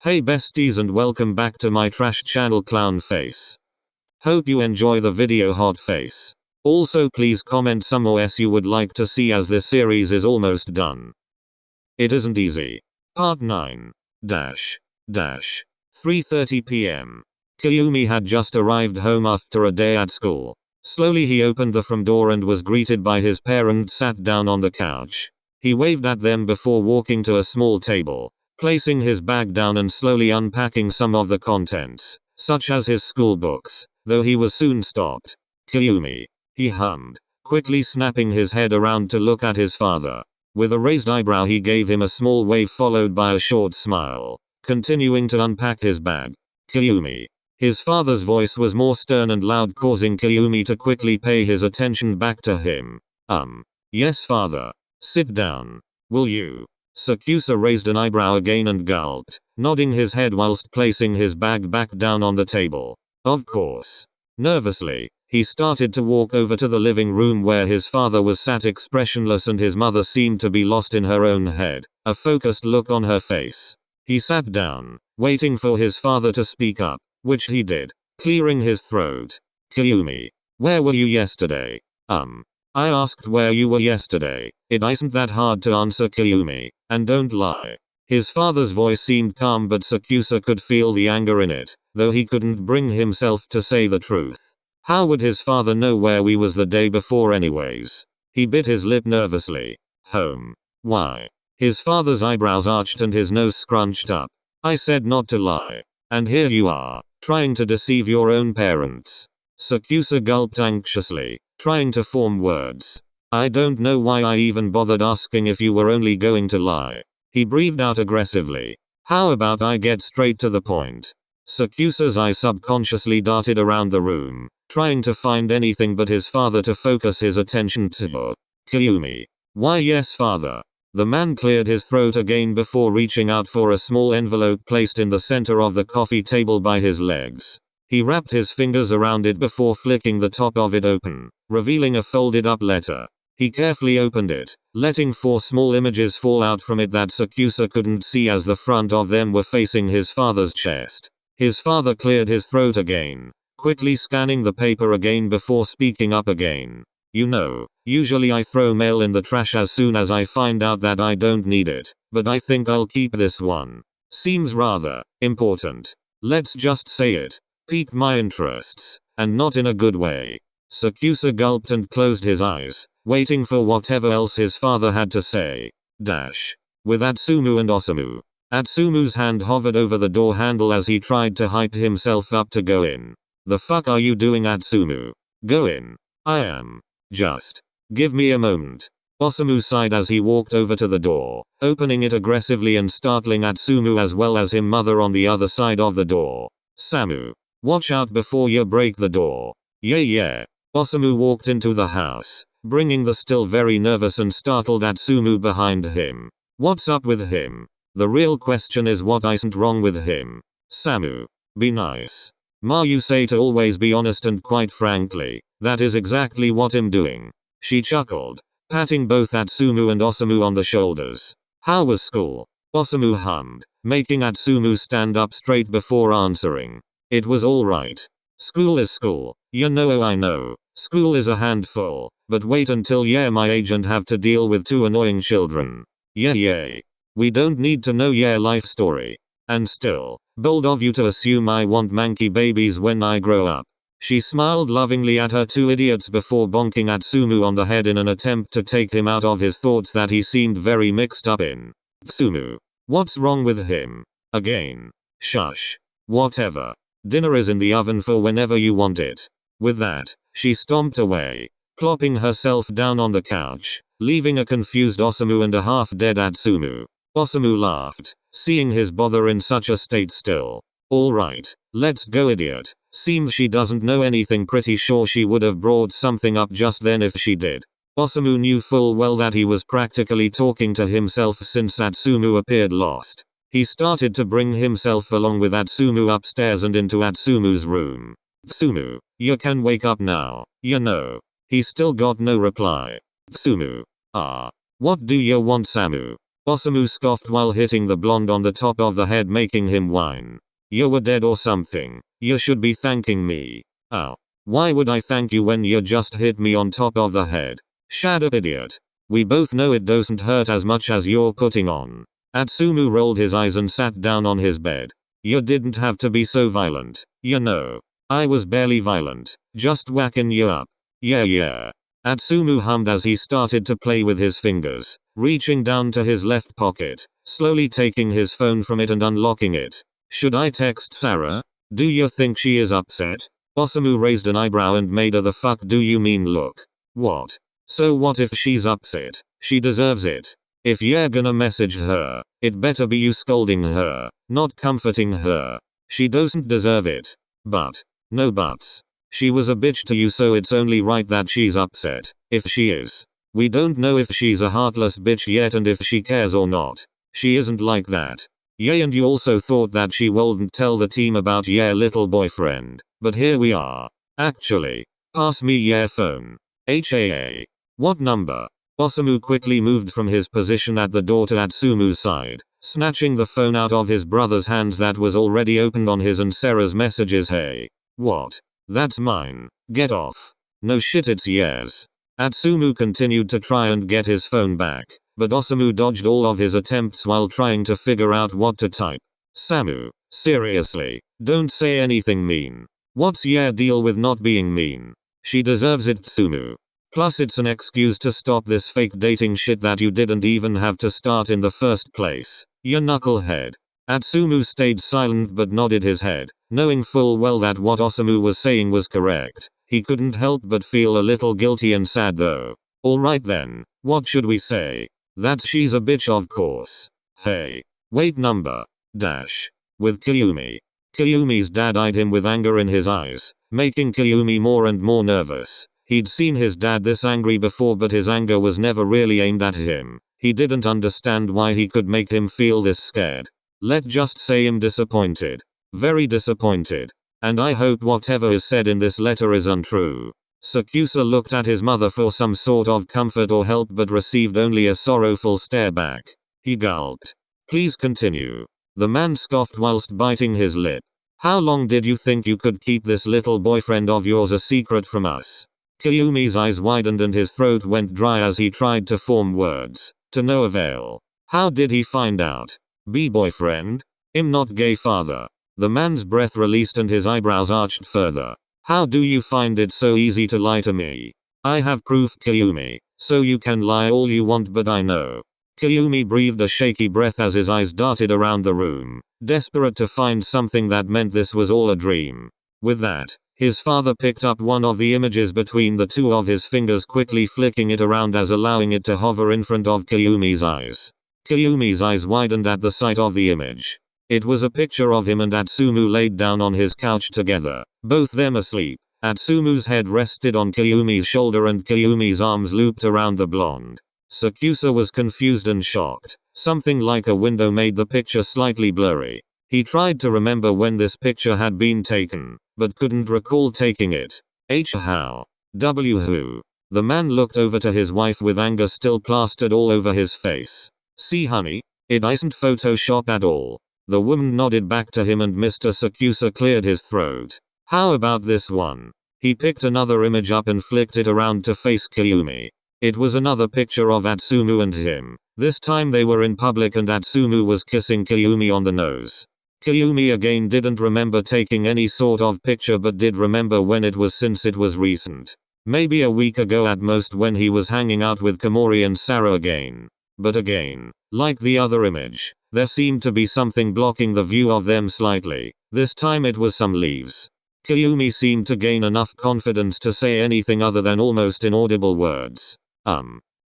Hey besties and welcome back to my trash channel Clown Face. Hope you enjoy the video hot face. Also please comment some OS you would like to see as this series is almost done. It isn't easy. Part 9. 3:30 p.m. 𝐤𝐚𝐬𝐲 had just arrived home after a day at school. Slowly he opened the front door and was greeted by his parents sat down on the couch. He waved at them before walking to a small table, placing his bag down and slowly unpacking some of the contents, such as his school books, though he was soon stopped. 𝐤𝐚𝐬𝐲, he hummed, quickly snapping his head around to look at his father. With a raised eyebrow he gave him a small wave followed by a short smile, continuing to unpack his bag. 𝐤𝐚𝐬𝐲. His father's voice was more stern and loud, causing 𝐤𝐚𝐬𝐲 to quickly pay his attention back to him. Yes father. Sit down. Will you? Sakusa raised an eyebrow again and gulped, nodding his head whilst placing his bag back down on the table. Of course. Nervously, he started to walk over to the living room where his father was sat expressionless and his mother seemed to be lost in her own head, a focused look on her face. He sat down, waiting for his father to speak up, which he did, clearing his throat. 𝐤𝐚𝐬𝐲, where were you yesterday? I asked where you were yesterday. It isn't that hard to answer 𝐤𝐚𝐬𝐲, and don't lie. His father's voice seemed calm but Sakusa could feel the anger in it, though he couldn't bring himself to say the truth. How would his father know where we was the day before anyways? He bit his lip nervously. Home. Why? His father's eyebrows arched and his nose scrunched up. I said not to lie. And here you are, trying to deceive your own parents. Sakusa gulped anxiously, trying to form words. I don't know why I even bothered asking if you were only going to lie. He breathed out aggressively. How about I get straight to the point? Sakusa's eyes subconsciously darted around the room, trying to find anything but his father to focus his attention to. 𝐤𝐚𝐬𝐲. Why yes father. The man cleared his throat again before reaching out for a small envelope placed in the center of the coffee table by his legs. He wrapped his fingers around it before flicking the top of it open, revealing a folded up letter. He carefully opened it, letting 4 small images fall out from it that Sakusa couldn't see as the front of them were facing his father's chest. His father cleared his throat again, quickly scanning the paper again before speaking up again. You know, usually I throw mail in the trash as soon as I find out that I don't need it, but I think I'll keep this one. Seems rather important. Let's just say it piqued my interests, and not in a good way. Sakusa gulped and closed his eyes, waiting for whatever else his father had to say. With Atsumu and Osamu. Atsumu's hand hovered over the door handle as he tried to hype himself up to go in. The fuck are you doing Atsumu? Go in. I am. Just. Give me a moment. Osamu sighed as he walked over to the door, opening it aggressively and startling Atsumu as well as him mother on the other side of the door. Samu. Watch out before you break the door. Yeah. Osamu walked into the house, bringing the still very nervous and startled Atsumu behind him. What's up with him? The real question is what isn't wrong with him. Samu. Be nice. Ma, you say to always be honest and quite frankly, that is exactly what I'm doing. She chuckled, patting both Atsumu and Osamu on the shoulders. How was school? Osamu hummed, making Atsumu stand up straight before answering. It was alright. School is school. You know I know. School is a handful, but wait until you're my age and have to deal with 2 annoying children. Yeah. We don't need to know your life story. And still, bold of you to assume I want manky babies when I grow up. She smiled lovingly at her 2 idiots before bonking Atsumu on the head in an attempt to take him out of his thoughts that he seemed very mixed up in. Atsumu. What's wrong with him? Again. Shush. Whatever. Dinner is in the oven for whenever you want it. With that, she stomped away, plopping herself down on the couch, leaving a confused Osamu and a half-dead Atsumu. Osamu laughed, seeing his bother in such a state still. Alright, let's go idiot. Seems she doesn't know anything. Pretty sure she would have brought something up just then if she did. Osamu knew full well that he was practically talking to himself since Atsumu appeared lost. He started to bring himself along with Atsumu upstairs and into Atsumu's room. Atsumu, you can wake up now, you know. He still got no reply. Atsumu. What do you want Samu? Osamu scoffed while hitting the blonde on the top of the head, making him whine. You were dead or something. You should be thanking me. Ow. Why would I thank you when you just hit me on top of the head? Shut up, idiot. We both know it doesn't hurt as much as you're putting on. Atsumu rolled his eyes and sat down on his bed. You didn't have to be so violent. You know. I was barely violent. Just whacking you up. Yeah. Atsumu hummed as he started to play with his fingers, reaching down to his left pocket, slowly taking his phone from it and unlocking it. Should I text Sarah? Do you think she is upset? Osamu raised an eyebrow and made a "the fuck do you mean" look. What? So what if she's upset? She deserves it. If you're gonna message her, it better be you scolding her, not comforting her. She doesn't deserve it. But. No buts. She was a bitch to you, so it's only right that she's upset. If she is. We don't know if she's a heartless bitch yet and if she cares or not. She isn't like that. Yeah, and you also thought that she wouldn't tell the team about your little boyfriend. But here we are. Actually. Pass me your phone. HAA. What number? Osamu quickly moved from his position at the door to Atsumu's side, snatching the phone out of his brother's hands that was already opened on his and Sarah's messages. Hey. What? That's mine. Get off. No shit, it's yours. Atsumu continued to try and get his phone back, but Osamu dodged all of his attempts while trying to figure out what to type. Samu, seriously, don't say anything mean. What's your deal with not being mean? She deserves it, Atsumu. Plus it's an excuse to stop this fake dating shit that you didn't even have to start in the first place. You knucklehead. Atsumu stayed silent but nodded his head, knowing full well that what Osamu was saying was correct. He couldn't help but feel a little guilty and sad though. Alright then, what should we say? That she's a bitch, of course. Hey. Wait, number. Dash. With Koyumi. Koyumi's dad eyed him with anger in his eyes, making Koyumi more and more nervous. He'd seen his dad this angry before, but his anger was never really aimed at him. He didn't understand why he could make him feel this scared. Let's just say him disappointed. Very disappointed. And I hope whatever is said in this letter is untrue. Sakusa looked at his mother for some sort of comfort or help but received only a sorrowful stare back. He gulped. Please continue. The man scoffed whilst biting his lip. How long did you think you could keep this little boyfriend of yours a secret from us? Koyumi's eyes widened and his throat went dry as he tried to form words. To no avail. How did he find out? Be boyfriend? I'm not gay, father. The man's breath released and his eyebrows arched further. How do you find it so easy to lie to me? I have proof, Koyumi. So you can lie all you want, but I know. Koyumi breathed a shaky breath as his eyes darted around the room, desperate to find something that meant this was all a dream. With that, his father picked up one of the images between the two of his fingers, quickly flicking it around as allowing it to hover in front of Koyumi's eyes. Koyumi's eyes widened at the sight of the image. It was a picture of him and Atsumu laid down on his couch together, both them asleep. Atsumu's head rested on Koyumi's shoulder and Koyumi's arms looped around the blonde. Sakusa was confused and shocked. Something like a window made the picture slightly blurry. He tried to remember when this picture had been taken, but couldn't recall taking it. How? Who? The man looked over to his wife with anger still plastered all over his face. See, honey? It isn't Photoshop at all. The woman nodded back to him and Mr. Sakusa cleared his throat. How about this one? He picked another image up and flicked it around to face Koyumi. It was another picture of Atsumu and him. This time they were in public and Atsumu was kissing Koyumi on the nose. Koyumi again didn't remember taking any sort of picture but did remember when it was, since it was recent. Maybe a week ago at most, when he was hanging out with Komori and Sarah again. But again, like the other image, there seemed to be something blocking the view of them slightly. This time it was some leaves. Koyumi seemed to gain enough confidence to say anything other than almost inaudible words.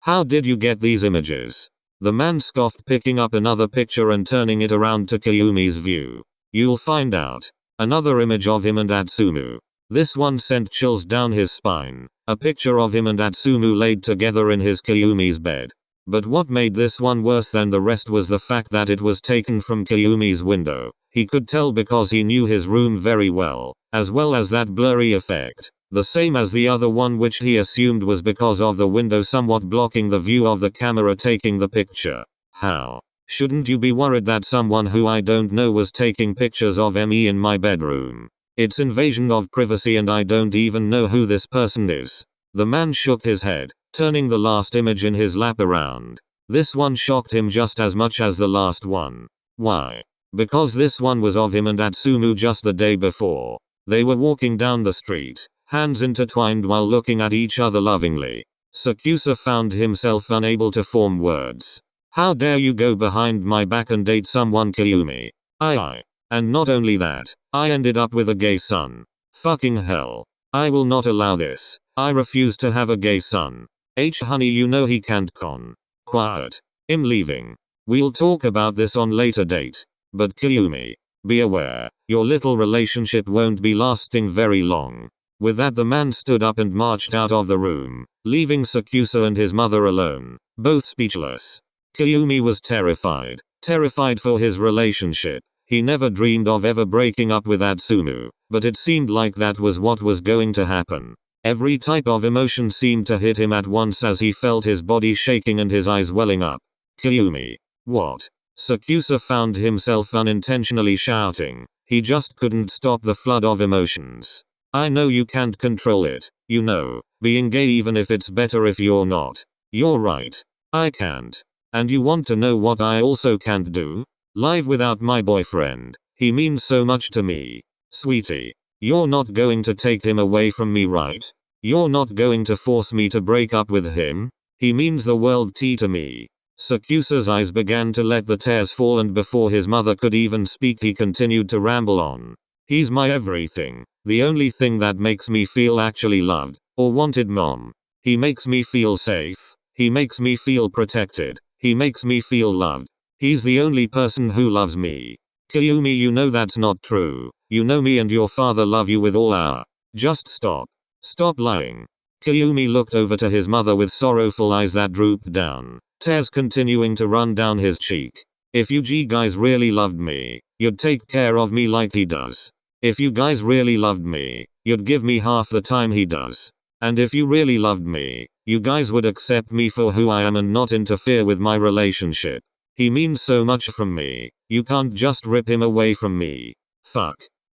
How did you get these images? The man scoffed, picking up another picture and turning it around to Koyumi's view. You'll find out. Another image of him and Atsumu. This one sent chills down his spine. A picture of him and Atsumu laid together in his Koyumi's bed. But what made this one worse than the rest was the fact that it was taken from Koyumi's window. He could tell because he knew his room very well as that blurry effect. The same as the other one, which he assumed was because of the window somewhat blocking the view of the camera taking the picture. How? Shouldn't you be worried that someone who I don't know was taking pictures of me in my bedroom? It's invasion of privacy and I don't even know who this person is. The man shook his head, turning the last image in his lap around. This one shocked him just as much as the last one. Why? Because this one was of him and Atsumu just the day before. They were walking down the street, hands intertwined while looking at each other lovingly. Sakusa found himself unable to form words. How dare you go behind my back and date someone, Kyumi? And not only that, I ended up with a gay son. Fucking hell. I will not allow this. I refuse to have a gay son. Honey, you know he can't con. Quiet. I'm leaving. We'll talk about this on later date. But Kyumi, be aware, your little relationship won't be lasting very long. With that, the man stood up and marched out of the room, leaving Sakusa and his mother alone, both speechless. Kyumi was terrified. Terrified for his relationship. He never dreamed of ever breaking up with Atsumu, but it seemed like that was what was going to happen. Every type of emotion seemed to hit him at once as he felt his body shaking and his eyes welling up. Kyumi. What? Sakusa found himself unintentionally shouting. He just couldn't stop the flood of emotions. I know you can't control it. You know, being gay, even if it's better if you're not. You're right. I can't. And you want to know what I also can't do? Live without my boyfriend. He means so much to me. Sweetie. You're not going to take him away from me, right? You're not going to force me to break up with him? He means the world to me. Sakusa's eyes began to let the tears fall, and before his mother could even speak he continued to ramble on. He's my everything. The only thing that makes me feel actually loved, or wanted, Mom. He makes me feel safe. He makes me feel protected. He makes me feel loved. He's the only person who loves me. Kyumi, you know that's not true. You know me and your father love you with all our. Just stop. Stop lying. Kyumi looked over to his mother with sorrowful eyes that drooped down, tears continuing to run down his cheek. If you guys really loved me, you'd take care of me like he does. If you guys really loved me, you'd give me half the time he does. And if you really loved me, you guys would accept me for who I am and not interfere with my relationship. He means so much from me. You can't just rip him away from me. Fuck.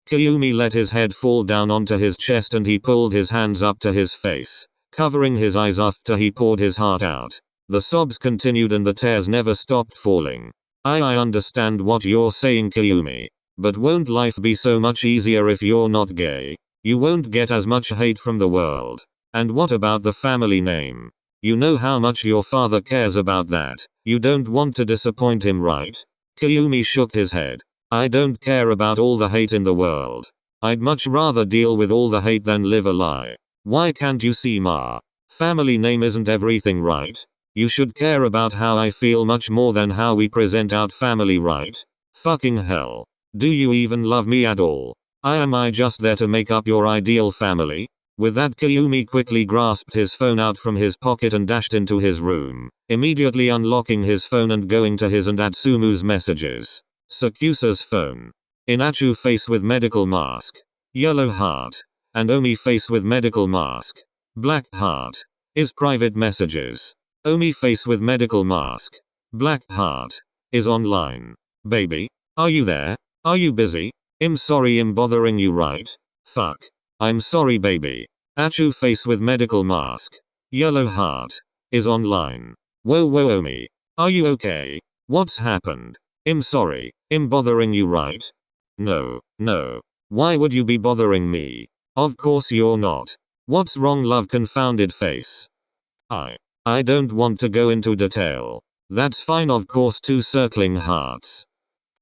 Kyumi let his head fall down onto his chest and he pulled his hands up to his face, covering his eyes after he poured his heart out. The sobs continued and the tears never stopped falling. I understand what you're saying, Kyumi. But won't life be so much easier if you're not gay? You won't get as much hate from the world. And what about the family name? You know how much your father cares about that. You don't want to disappoint him, right? Kyumi shook his head. I don't care about all the hate in the world. I'd much rather deal with all the hate than live a lie. Why can't you see, Ma? Family name isn't everything, right? You should care about how I feel much more than how we present out family, right? Fucking hell. Do you even love me at all? Am I just there to make up your ideal family? With that, Kyumi quickly grasped his phone out from his pocket and dashed into his room, immediately unlocking his phone and going to his and Atsumu's messages. Sakusa's phone. Inachu face with medical mask. Yellow heart. And Omi face with medical mask. Black heart. Is private messages. Omi face with medical mask. Black heart. Is online. Baby, are you there? Are you busy? I'm sorry I'm bothering you, right? Fuck. I'm sorry, baby. Achu face with medical mask. Yellow heart. Is online. Whoa Omi. Are you okay? What's happened? I'm sorry. I'm bothering you, right? No. Why would you be bothering me? Of course you're not. What's wrong, love, confounded face? I don't want to go into detail. That's fine, of course, two circling hearts.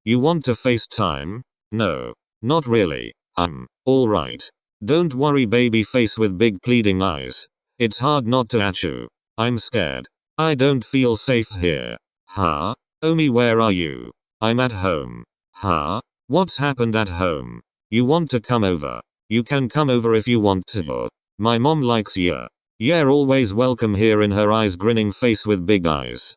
You want to FaceTime? No. Not really. Alright. Don't worry, baby face with big pleading eyes. It's hard not to Achu. I'm scared. I don't feel safe here. Huh? Omi, where are you? I'm at home. Huh? What's happened at home? You want to come over? You can come over if you want to. My mom likes ya. You're always welcome here, in her eyes grinning face with big eyes.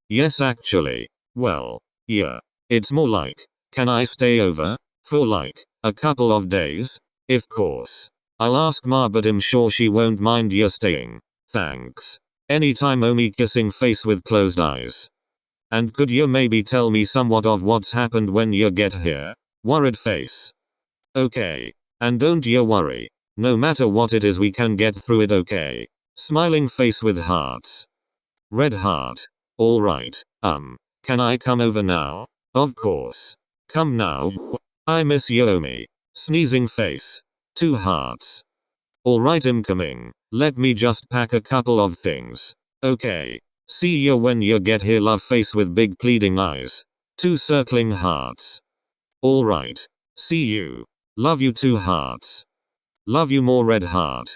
Yes actually. Well, yeah. It's more like, can I stay over? For like, a couple of days? Of course. I'll ask Ma, but I'm sure she won't mind you staying. Thanks. Anytime, Omi kissing face with closed eyes. And could you maybe tell me somewhat of what's happened when you get here? Worried face. Okay. And don't you worry. No matter what it is we can get through it, okay? Smiling face with hearts. Red heart. Alright. Can I come over now? Of course. Come now. I miss you, Omi. Sneezing face. 2 hearts. Alright, I'm coming. Let me just pack a couple of things. Okay. See you when you get here, love face with big pleading eyes. 2 circling hearts. Alright. See you. Love you, 2 hearts. Love you more, red heart.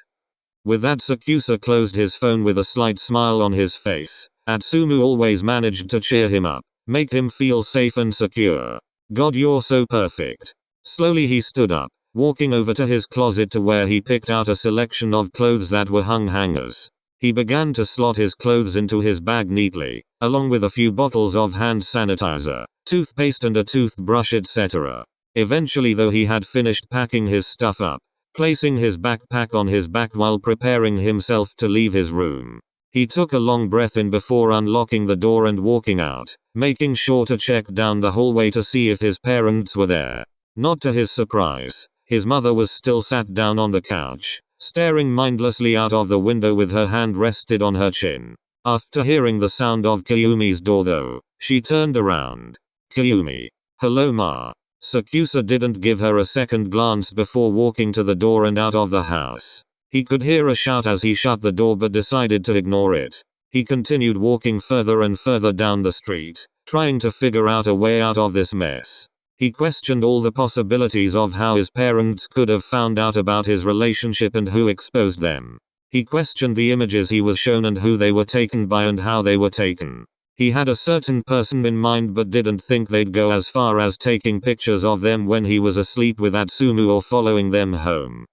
With that, Sakusa closed his phone with a slight smile on his face. Atsumu always managed to cheer him up, make him feel safe and secure. God, you're so perfect. Slowly he stood up, walking over to his closet to where he picked out a selection of clothes that were hung hangers. He began to slot his clothes into his bag neatly, along with a few bottles of hand sanitizer, toothpaste and a toothbrush, etc. Eventually, though, he had finished packing his stuff up, placing his backpack on his back while preparing himself to leave his room. He took a long breath in before unlocking the door and walking out, making sure to check down the hallway to see if his parents were there. Not to his surprise, his mother was still sat down on the couch, staring mindlessly out of the window with her hand rested on her chin. After hearing the sound of Kayumi's door, though, she turned around. Kayumi. Hello, Ma. Sakusa didn't give her a second glance before walking to the door and out of the house. He could hear a shout as he shut the door but decided to ignore it. He continued walking further and further down the street, trying to figure out a way out of this mess. He questioned all the possibilities of how his parents could have found out about his relationship and who exposed them. He questioned the images he was shown and who they were taken by and how they were taken. He had a certain person in mind but didn't think they'd go as far as taking pictures of them when he was asleep with Atsumu or following them home.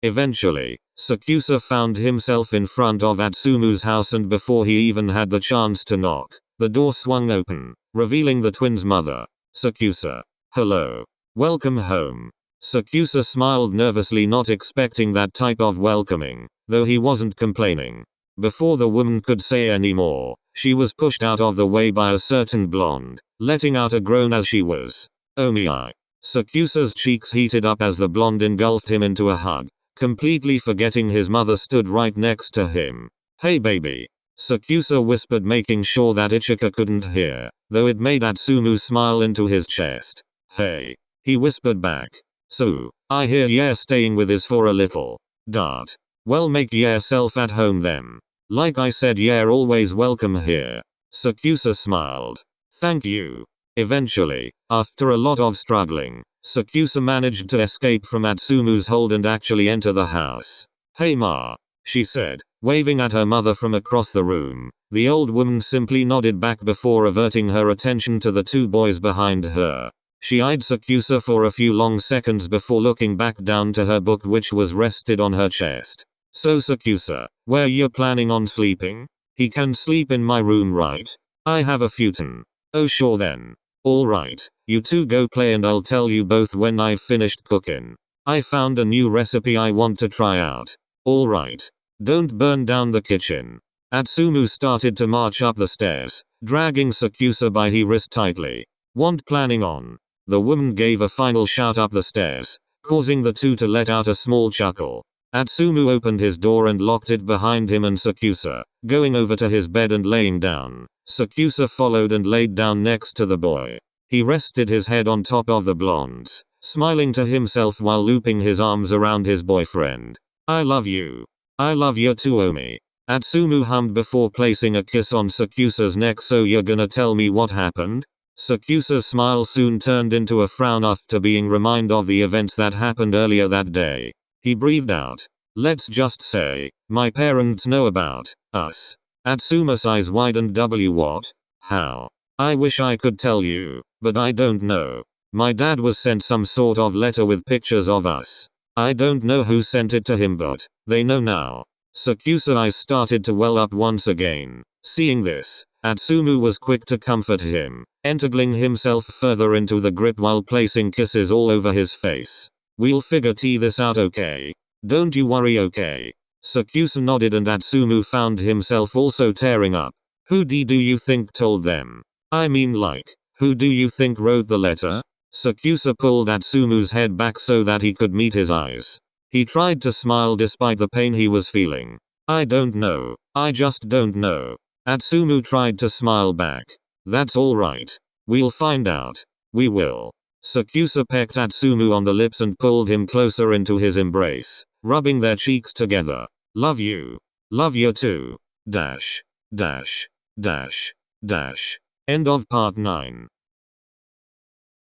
Eventually, Sakusa found himself in front of Atsumu's house, and before he even had the chance to knock, the door swung open, revealing the twins' mother. Sakusa. Hello. Welcome home. Sakusa smiled nervously, not expecting that type of welcoming, though he wasn't complaining. Before the woman could say any more, she was pushed out of the way by a certain blonde, letting out a groan as she was. Oh my. Sakusa's cheeks heated up as the blonde engulfed him into a hug, completely forgetting his mother stood right next to him. Hey baby. Sakusa whispered, making sure that Ichika couldn't hear, though it made Atsumu smile into his chest. Hey. He whispered back. So, I hear you're staying with us for a little. Dart. Well, make yourself at home then. Like I said, you're always welcome here. Sakusa smiled. Thank you. Eventually, after a lot of struggling, Sakusa managed to escape from Atsumu's hold and actually enter the house. Hey Ma, she said, waving at her mother from across the room. The old woman simply nodded back before averting her attention to the 2 boys behind her. She eyed Sakusa for a few long seconds before looking back down to her book, which was rested on her chest. So Sakusa, where you planning on sleeping? He can sleep in my room, right? I have a futon. Oh sure then. Alright, you 2 go play and I'll tell you both when I've finished cooking. I found a new recipe I want to try out. Alright. Don't burn down the kitchen. Atsumu started to march up the stairs, dragging Sakusa by his wrist tightly. Want planning on? The woman gave a final shout up the stairs, causing the 2 to let out a small chuckle. Atsumu opened his door and locked it behind him and Sakusa, going over to his bed and laying down. Sakusa followed and laid down next to the boy. He rested his head on top of the blonde's, smiling to himself while looping his arms around his boyfriend. I love you. I love you too, Omi. Atsumu hummed before placing a kiss on Sakusa's neck. So you're gonna tell me what happened? Sakusa's smile soon turned into a frown after being reminded of the events that happened earlier that day. He breathed out. Let's just say, my parents know about us. Atsuma's eyes widened. What? How? I wish I could tell you, but I don't know. My dad was sent some sort of letter with pictures of us. I don't know who sent it to him, but they know now. Sakusa's eyes started to well up once again. Seeing this, Atsumu was quick to comfort him, entangling himself further into the grip while placing kisses all over his face. We'll figure this out, okay? Don't you worry, okay? Sakusa nodded and Atsumu found himself also tearing up. Who do you think told them? I mean like, who do you think wrote the letter? Sakusa pulled Atsumu's head back so that he could meet his eyes. He tried to smile despite the pain he was feeling. I don't know. I just don't know. Atsumu tried to smile back. That's alright. We'll find out. We will. Sakusa pecked Atsumu on the lips and pulled him closer into his embrace, rubbing their cheeks together. Love you. Love you too. Dash. Dash. Dash. Dash. End of part 9.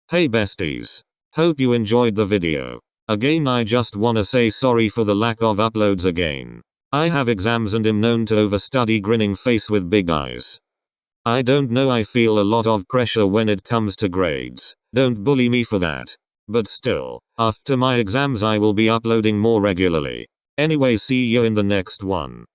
Hey besties. Hope you enjoyed the video. Again, I just wanna say sorry for the lack of uploads again. I have exams and am known to overstudy, grinning face with big eyes. I don't know, I feel a lot of pressure when it comes to grades. Don't bully me for that. But still, after my exams I will be uploading more regularly. Anyway, see you in the next one.